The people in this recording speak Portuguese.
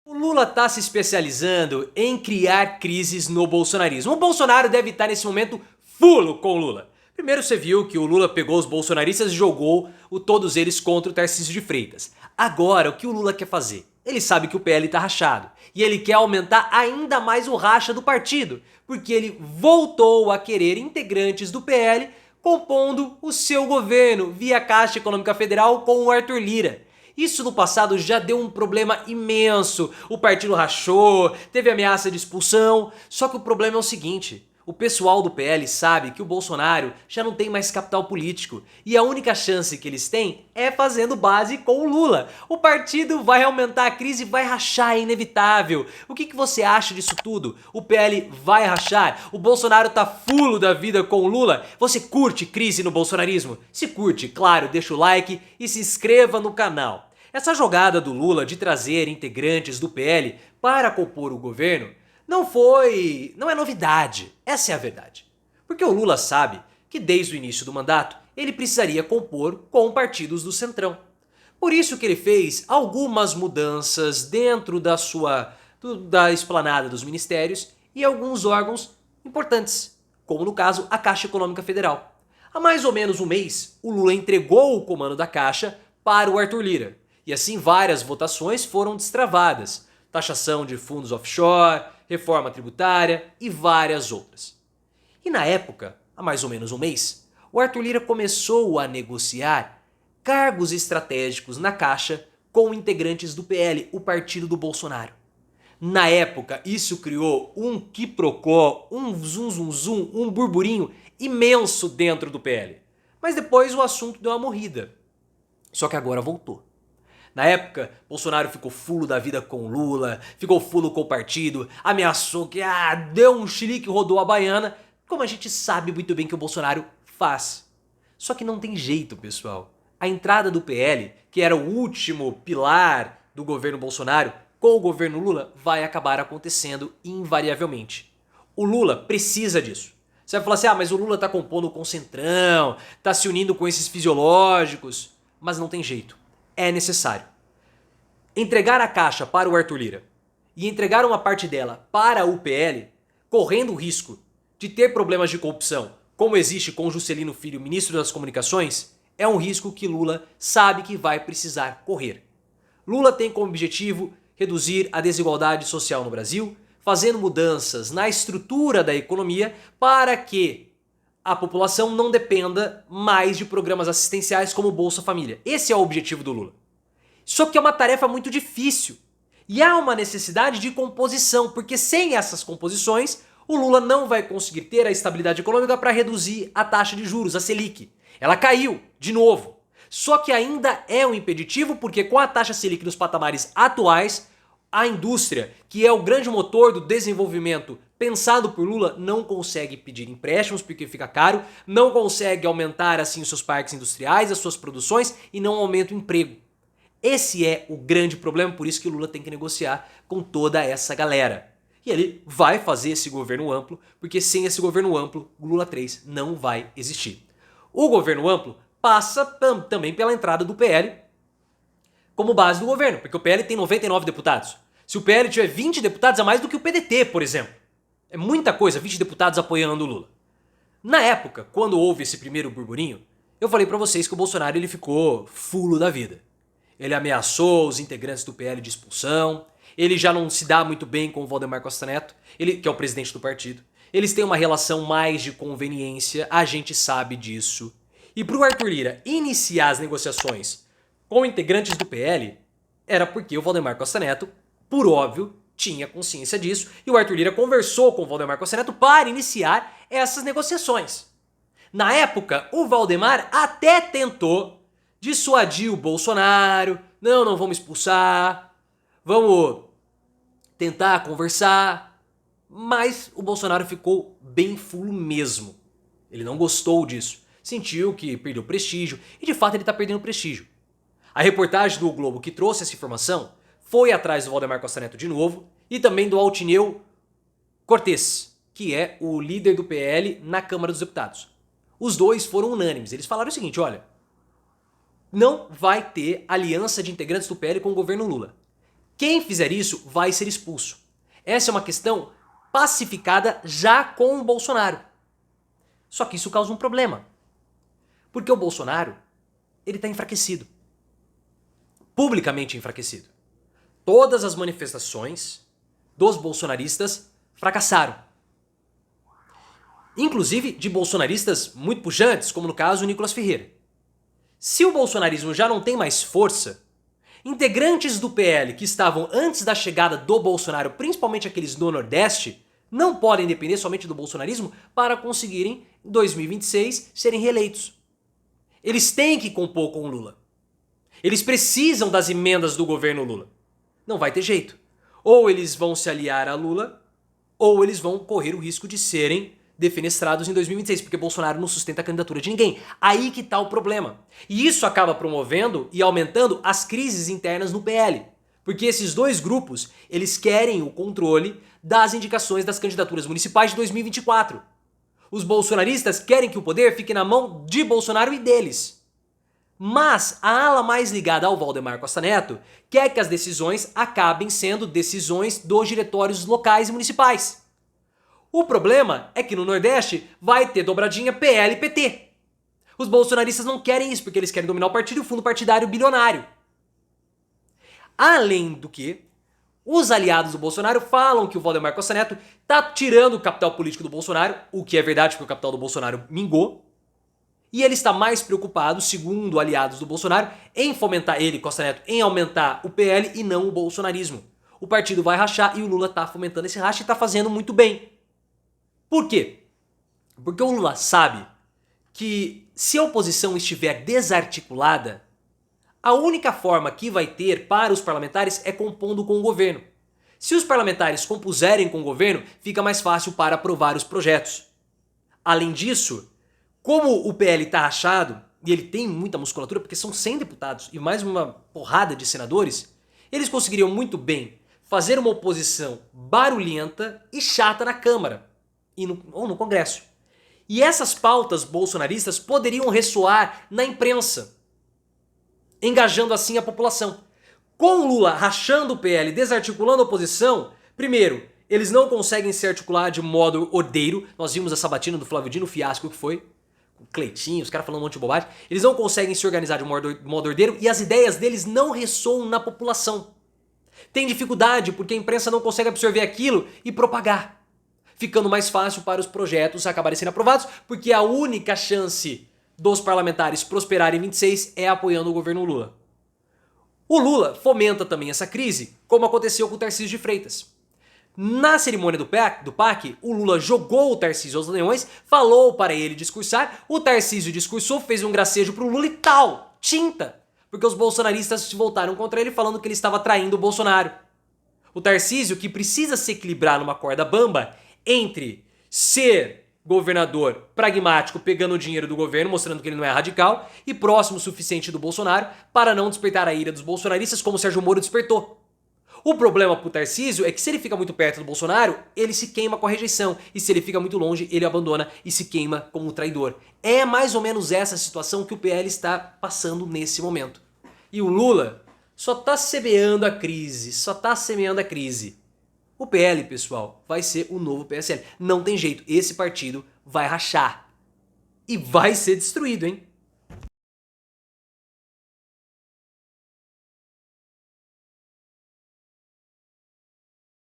O Lula tá se especializando em criar crises no bolsonarismo. O Bolsonaro deve estar nesse momento fulo com o Lula. Primeiro você viu que o Lula pegou os bolsonaristas e jogou todos eles contra o Tarcísio de Freitas. Agora, o que o Lula quer fazer? Ele sabe que o PL tá rachado e ele quer aumentar ainda mais o racha do partido, porque ele voltou a querer integrantes do PL compondo o seu governo via Caixa Econômica Federal com o Arthur Lira. Isso no passado já deu um problema imenso. O partido rachou, teve ameaça de expulsão. Só que o problema é o seguinte: o pessoal do PL sabe que o Bolsonaro já não tem mais capital político e a única chance que eles têm é fazendo base com o Lula. O partido vai aumentar a crise, vai rachar, é inevitável. O que você acha disso tudo? O PL vai rachar? O Bolsonaro tá fulo da vida com o Lula? Você curte crise no bolsonarismo? Se curte, claro, deixa o like e se inscreva no canal. Essa jogada do Lula de trazer integrantes do PL para compor o governo não é novidade, essa é a verdade. Porque o Lula sabe que desde o início do mandato ele precisaria compor com partidos do Centrão. Por isso que ele fez algumas mudanças dentro da esplanada dos ministérios e alguns órgãos importantes, como no caso a Caixa Econômica Federal. Há mais ou menos um mês, o Lula entregou o comando da Caixa para o Arthur Lira. E assim várias votações foram destravadas. Taxação de fundos offshore, reforma tributária e várias outras. E na época, há mais ou menos um mês, o Arthur Lira começou a negociar cargos estratégicos na Caixa com integrantes do PL, o partido do Bolsonaro. Na época, isso criou um quiprocó, um zum, um burburinho imenso dentro do PL. Mas depois o assunto deu uma morrida. Só que agora voltou. Na época, Bolsonaro ficou fulo da vida com Lula, ficou fulo com o partido, ameaçou que deu um chilique e rodou a baiana, como a gente sabe muito bem que o Bolsonaro faz. Só que não tem jeito, pessoal. A entrada do PL, que era o último pilar do governo Bolsonaro, com o governo Lula, vai acabar acontecendo invariavelmente. O Lula precisa disso. Você vai falar assim, mas o Lula tá compondo com o Centrão, tá se unindo com esses fisiológicos, mas não tem jeito. É necessário. Entregar a Caixa para o Arthur Lira e entregar uma parte dela para o PL, correndo o risco de ter problemas de corrupção, como existe com Juscelino Filho, ministro das Comunicações, é um risco que Lula sabe que vai precisar correr. Lula tem como objetivo reduzir a desigualdade social no Brasil, fazendo mudanças na estrutura da economia para que a população não dependa mais de programas assistenciais como o Bolsa Família. Esse é o objetivo do Lula. Só que é uma tarefa muito difícil. E há uma necessidade de composição, porque sem essas composições, o Lula não vai conseguir ter a estabilidade econômica para reduzir a taxa de juros, a Selic. Ela caiu, de novo. Só que ainda é um impeditivo, porque com a taxa Selic nos patamares atuais, a indústria, que é o grande motor do desenvolvimento pensado por Lula, não consegue pedir empréstimos porque fica caro, não consegue aumentar assim os seus parques industriais, as suas produções e não aumenta o emprego. Esse é o grande problema, por isso que o Lula tem que negociar com toda essa galera. E ele vai fazer esse governo amplo, porque sem esse governo amplo, o Lula 3 não vai existir. O governo amplo passa também pela entrada do PL como base do governo, porque o PL tem 99 deputados. Se o PL tiver 20 deputados, é mais do que o PDT, por exemplo. É muita coisa, 20 deputados apoiando o Lula. Na época, quando houve esse primeiro burburinho, eu falei pra vocês que o Bolsonaro ele ficou fulo da vida. Ele ameaçou os integrantes do PL de expulsão, ele já não se dá muito bem com o Valdemar Costa Neto, que é o presidente do partido. Eles têm uma relação mais de conveniência, a gente sabe disso. E pro Arthur Lira iniciar as negociações com integrantes do PL, era porque o Valdemar Costa Neto, por óbvio, tinha consciência disso, e o Arthur Lira conversou com o Valdemar Costa Neto para iniciar essas negociações. Na época, o Valdemar até tentou dissuadir o Bolsonaro, não vamos expulsar, vamos tentar conversar, mas o Bolsonaro ficou bem fulo mesmo. Ele não gostou disso, sentiu que perdeu prestígio, e de fato ele está perdendo prestígio. A reportagem do O Globo que trouxe essa informação foi atrás do Valdemar Costa Neto de novo e também do Altineu Cortes, que é o líder do PL na Câmara dos Deputados. Os dois foram unânimes. Eles falaram o seguinte, olha, não vai ter aliança de integrantes do PL com o governo Lula. Quem fizer isso vai ser expulso. Essa é uma questão pacificada já com o Bolsonaro. Só que isso causa um problema. Porque o Bolsonaro, ele está enfraquecido. Publicamente enfraquecido. Todas as manifestações dos bolsonaristas fracassaram. Inclusive de bolsonaristas muito pujantes, como no caso o Nicolas Ferreira. Se o bolsonarismo já não tem mais força, integrantes do PL que estavam antes da chegada do Bolsonaro, principalmente aqueles do Nordeste, não podem depender somente do bolsonarismo para conseguirem, em 2026, serem reeleitos. Eles têm que compor com o Lula. Eles precisam das emendas do governo Lula. Não vai ter jeito. Ou eles vão se aliar a Lula, ou eles vão correr o risco de serem defenestrados em 2026, porque Bolsonaro não sustenta a candidatura de ninguém. Aí que tá o problema. E isso acaba promovendo e aumentando as crises internas no PL. Porque esses dois grupos, eles querem o controle das indicações das candidaturas municipais de 2024. Os bolsonaristas querem que o poder fique na mão de Bolsonaro e deles. Mas a ala mais ligada ao Valdemar Costa Neto quer que as decisões acabem sendo decisões dos diretórios locais e municipais. O problema é que no Nordeste vai ter dobradinha PL e PT. Os bolsonaristas não querem isso, porque eles querem dominar o partido e o fundo partidário bilionário. Além do que, os aliados do Bolsonaro falam que o Valdemar Costa Neto está tirando o capital político do Bolsonaro, o que é verdade porque o capital do Bolsonaro mingou. E ele está mais preocupado, segundo aliados do Bolsonaro, em fomentar ele, Costa Neto, em aumentar o PL e não o bolsonarismo. O partido vai rachar e o Lula está fomentando esse racha e está fazendo muito bem. Por quê? Porque o Lula sabe que se a oposição estiver desarticulada, a única forma que vai ter para os parlamentares é compondo com o governo. Se os parlamentares compuserem com o governo, fica mais fácil para aprovar os projetos. Além disso, como o PL está rachado, e ele tem muita musculatura, porque são 100 deputados e mais uma porrada de senadores, eles conseguiriam muito bem fazer uma oposição barulhenta e chata na Câmara. Ou no Congresso. E essas pautas bolsonaristas poderiam ressoar na imprensa, engajando assim a população. Com o Lula rachando o PL, desarticulando a oposição, primeiro, eles não conseguem se articular de modo ordeiro. Nós vimos a sabatina do Flávio Dino, o fiasco que foi, com o Cleitinho, os caras falando um monte de bobagem. Eles não conseguem se organizar de modo ordeiro e as ideias deles não ressoam na população. Tem dificuldade porque a imprensa não consegue absorver aquilo e propagar, ficando mais fácil para os projetos acabarem sendo aprovados, porque a única chance dos parlamentares prosperarem em 26 é apoiando o governo Lula. O Lula fomenta também essa crise, como aconteceu com o Tarcísio de Freitas. Na cerimônia do PAC, o Lula jogou o Tarcísio aos leões, falou para ele discursar, o Tarcísio discursou, fez um gracejo pro Lula e tal, tinta, porque os bolsonaristas se voltaram contra ele falando que ele estava traindo o Bolsonaro. O Tarcísio, que precisa se equilibrar numa corda bamba, entre ser governador pragmático, pegando o dinheiro do governo, mostrando que ele não é radical, e próximo o suficiente do Bolsonaro para não despertar a ira dos bolsonaristas como o Sérgio Moro despertou. O problema pro Tarcísio é que se ele fica muito perto do Bolsonaro, ele se queima com a rejeição, e se ele fica muito longe, ele abandona e se queima como traidor. É mais ou menos essa situação que o PL está passando nesse momento. E o Lula só tá semeando a crise, O PL, pessoal, vai ser o novo PSL. Não tem jeito, esse partido vai rachar. E vai ser destruído, hein?